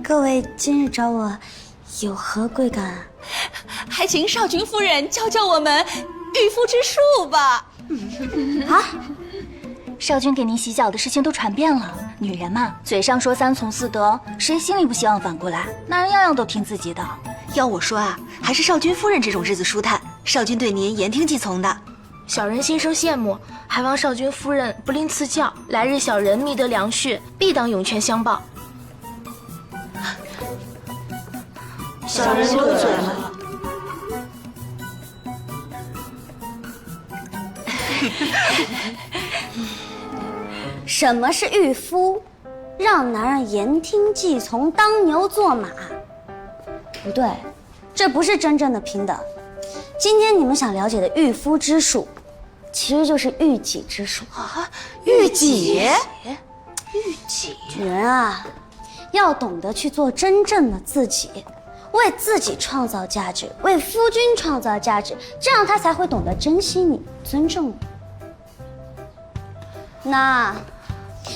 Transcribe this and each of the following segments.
各位今日找我，有何贵干啊？还请少君夫人教教我们御夫之术吧。啊！少君给您洗脚的事情都传遍了，女人嘛，嘴上说三从四德，谁心里不希望反过来？男人样样都听自己的。要我说啊，还是少君夫人这种日子舒坦，少君对您言听计从的。小人心生羡慕，还望少君夫人不吝赐教，来日小人觅得良婿，必当涌泉相报。小人多嘴了。什么是御夫？让男人言听计从，当牛做马。不对，这不是真正的平等。今天你们想了解的御夫之术，其实就是御己之术啊！御己？御己？女人啊，要懂得去做真正的自己，为自己创造价值，为夫君创造价值，这样他才会懂得珍惜你，尊重你。那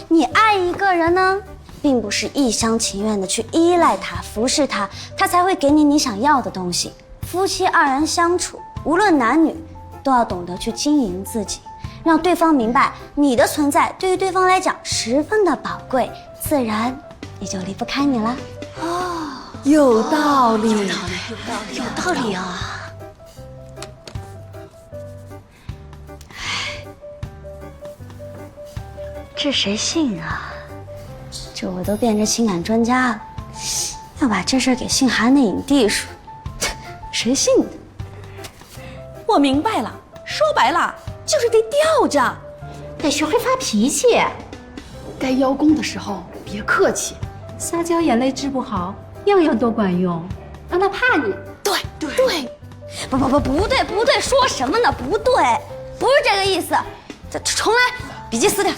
你爱一个人呢，并不是一厢情愿的去依赖他、服侍他，他才会给你想要的东西。夫妻二人相处，无论男女，都要懂得去经营自己，让对方明白你的存在对于对方来讲十分的宝贵，自然也就离不开你了。哦，有道理，有道理啊！这谁信啊？这我都变成情感专家了，要把这事给姓韩的影帝说，谁信的？我明白了，说白了就是得吊着，得学会发脾气。该邀功的时候别客气，撒娇眼泪治不好，样样都管用，让他怕你。对，不对，说什么呢？不对，不是这个意思。重来，笔记撕掉。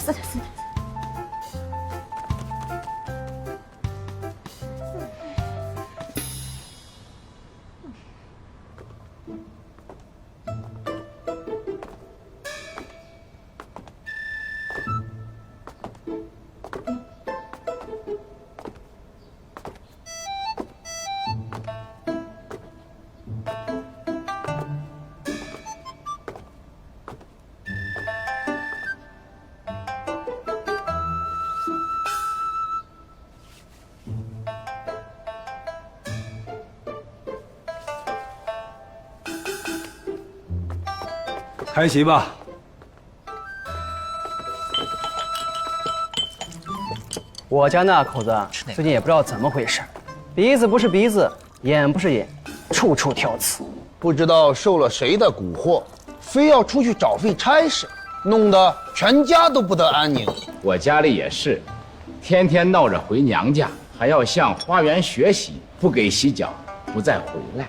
开席吧。我家那口子最近也不知道怎么回事，鼻子不是鼻子，眼不是眼，处处挑刺。不知道受了谁的蛊惑，非要出去找废差事，弄得全家都不得安宁。我家里也是，天天闹着回娘家，还要向花园学习，不给洗脚，不再回来。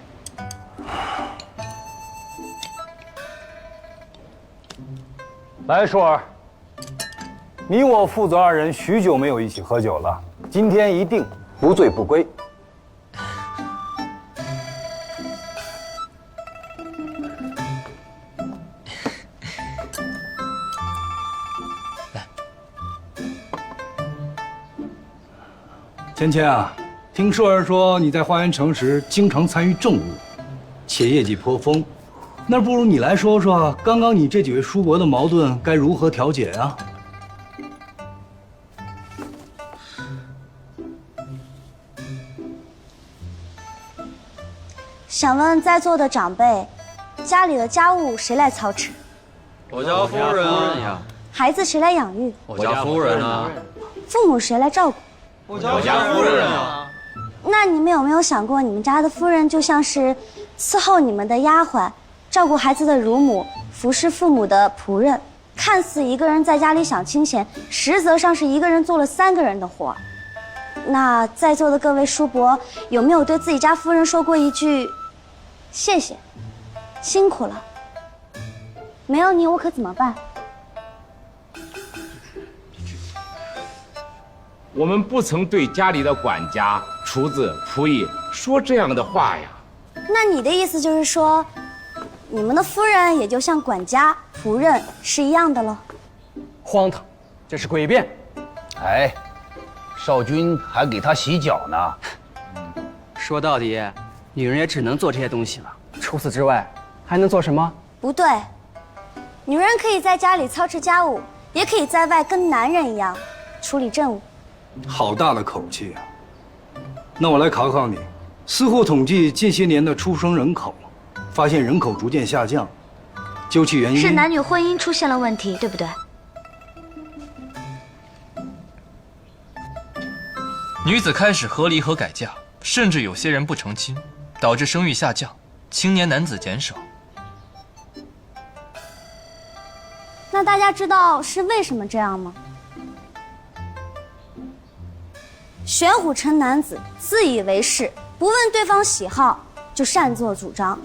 来，舒儿，你我父子二人许久没有一起喝酒了，今天一定不醉不归。芊芊啊，听舒儿说你在花园城时经常参与政务，且业绩颇丰。那不如你来说说，刚刚你这几位叔伯的矛盾该如何调解啊？想问在座的长辈，家里的家务谁来操持？我家夫人呀。孩子谁来养育？我家夫人啊。父母谁来照顾？我家夫人啊。那你们有没有想过，你们家的夫人就像是伺候你们的丫鬟，照顾孩子的乳母，服侍父母的仆人，看似一个人在家里享清闲，实则上是一个人做了3个人的活。那在座的各位叔伯，有没有对自己家夫人说过一句“谢谢，辛苦了”？没有你，我可怎么办？我们不曾对家里的管家、厨子、仆役说这样的话呀。那你的意思就是说，你们的夫人也就像管家、仆人是一样的了？荒唐，这是诡辩。哎，少君还给他洗脚呢。说到底，女人也只能做这些东西了。除此之外，还能做什么？不对，女人可以在家里操持家务，也可以在外跟男人一样处理政务。好大的口气啊！那我来考考你，司户统计近些年的出生人口，发现人口逐渐下降，究其原因是男女婚姻出现了问题，对不对？女子开始和离和改嫁，甚至有些人不成亲，导致生育下降，青年男子减少。那大家知道是为什么这样吗？玄虎城男子自以为是，不问对方喜好就擅作主张，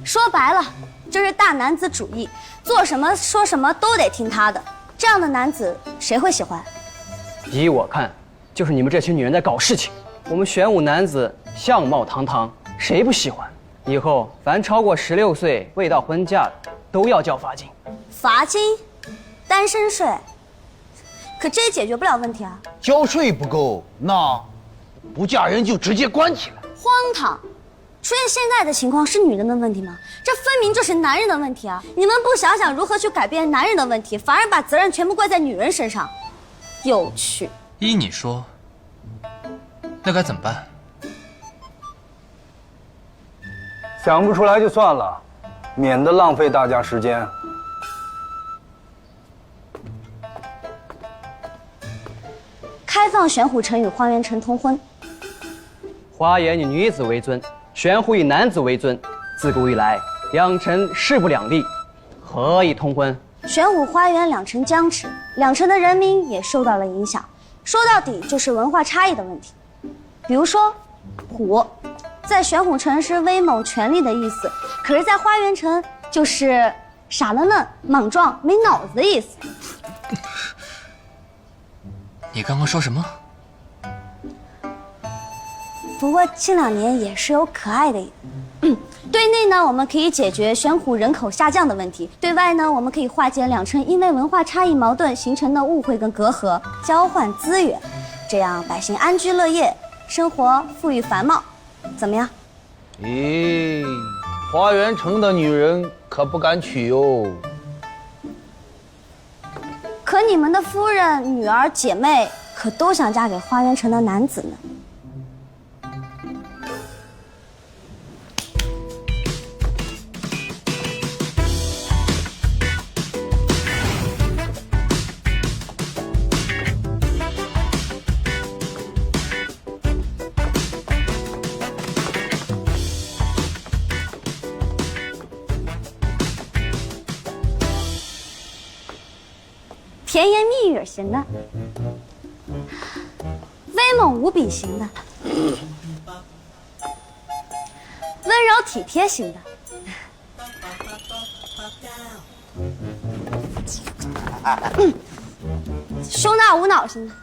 说白了就是大男子主义，做什么说什么都得听他的。这样的男子谁会喜欢？依我看，就是你们这群女人在搞事情。我们玄武男子相貌堂堂，谁不喜欢？以后凡超过16岁未到婚嫁的，都要交罚金。罚金？单身税？可这也解决不了问题啊！交税不够，那不嫁人就直接关起来。荒唐！出现现在的情况是女人的问题吗？这分明就是男人的问题啊！你们不想想如何去改变男人的问题，反而把责任全部怪在女人身上，有趣。依你说，那该怎么办？想不出来就算了，免得浪费大家时间。开放玄虎城与花园城通婚。花园以女子为尊，玄虎以男子为尊。自古以来，两城势不两立，何以通婚？玄虎花园两城僵持，两城的人民也受到了影响。说到底就是文化差异的问题。比如说，虎，在玄虎城是威猛权力的意思，可是在花园城就是傻愣愣、莽撞、没脑子的意思。你刚刚说什么？不过近2年也是有可爱的一点。对内呢，我们可以解决玄虎人口下降的问题；对外呢，我们可以化解两城因为文化差异矛盾形成的误会跟隔阂，交换资源，这样百姓安居乐业，生活富裕繁茂。怎么样？咦，花园城的女人可不敢娶哟。可你们的夫人、女儿、姐妹可都想嫁给花园城的男子呢。甜言蜜语型的，威猛无比型的，温柔体贴型的，胸大无脑型的，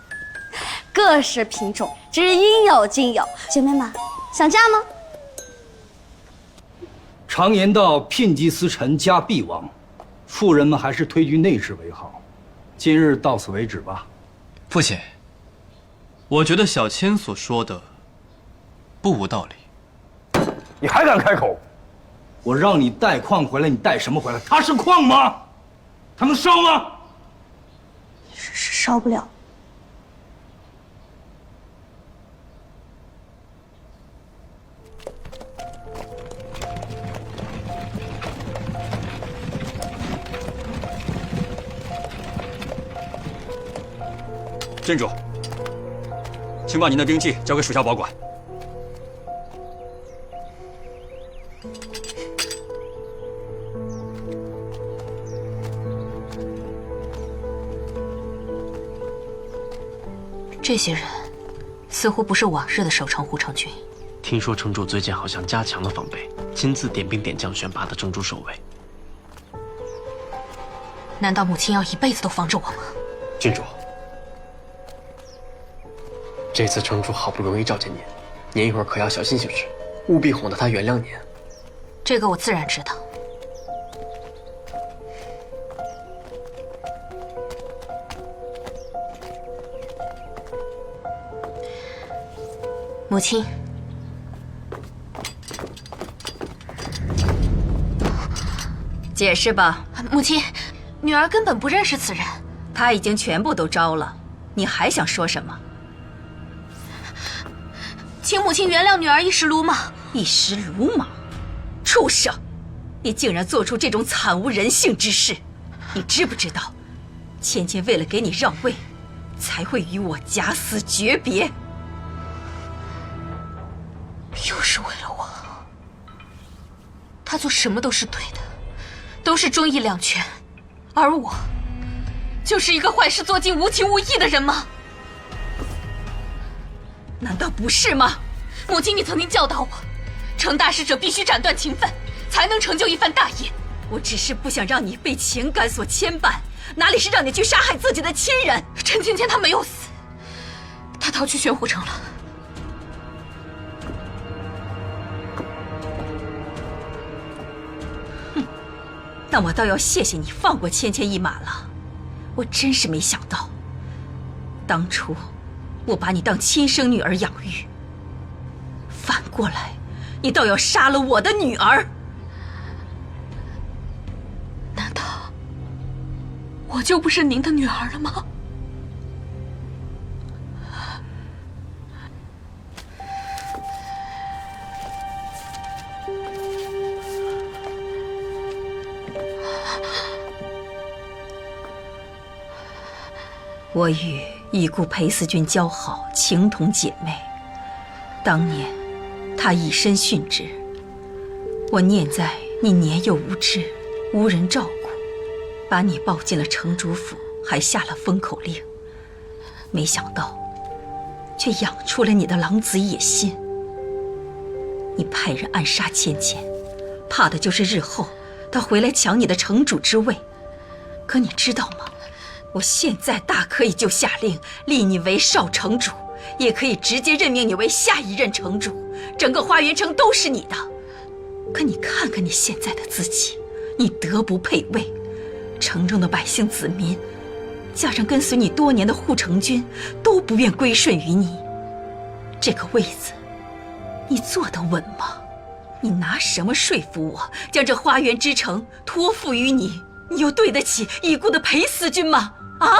各式品种，只应有尽有。姐妹们，想嫁吗？常言道，聘鸡司晨，家必亡。妇人们还是推居内室为好。今日到此为止吧。父亲，我觉得小千所说的不无道理。你还敢开口？我让你带矿回来，你带什么回来？它是矿吗？它能烧吗？是烧不了。镇主，请把您的兵器交给属下保管。这些人似乎不是往日的守城护城军。听说城主最近好像加强了防备，亲自点兵点将选拔的城主守卫。难道母亲要一辈子都防着我吗？郡主，这次城主好不容易召见您，您一会儿可要小心行事，务必哄得他原谅您。这个我自然知道。母亲，解释吧。母亲，女儿根本不认识此人。他已经全部都招了，你还想说什么？请母亲原谅女儿一时鲁莽。一时鲁莽？畜生！你竟然做出这种惨无人性之事！你知不知道，芊芊为了给你让位，才会与我假死诀别。又是为了我。她做什么都是对的，都是忠义两全，而我，就是一个坏事做尽、无情无义的人吗？难道不是吗？母亲，你曾经教导我，成大事者必须斩断情分，才能成就一番大业。我只是不想让你被情感所牵绊，哪里是让你去杀害自己的亲人？陈芊芊她没有死，她逃去玄虎城了。哼，那我倒要谢谢你放过芊芊一马了。我真是没想到，当初我把你当亲生女儿养育，反过来，你倒要杀了我的女儿。难道我就不是您的女儿了吗？我与已故裴思君交好，情同姐妹。当年她以身殉职，我念在你年幼无知，无人照顾，把你抱进了城主府，还下了封口令。没想到，却养出了你的狼子野心。你派人暗杀芊芊，怕的就是日后他回来抢你的城主之位。可你知道吗？我现在大可以就下令立你为少城主，也可以直接任命你为下一任城主，整个花园城都是你的。可你看看你现在的自己，你德不配位，城中的百姓子民，加上跟随你多年的护城军，都不愿归顺于你。这个位子，你坐得稳吗？你拿什么说服我将这花园之城托付于你？你又对得起已故的裴思君吗？啊！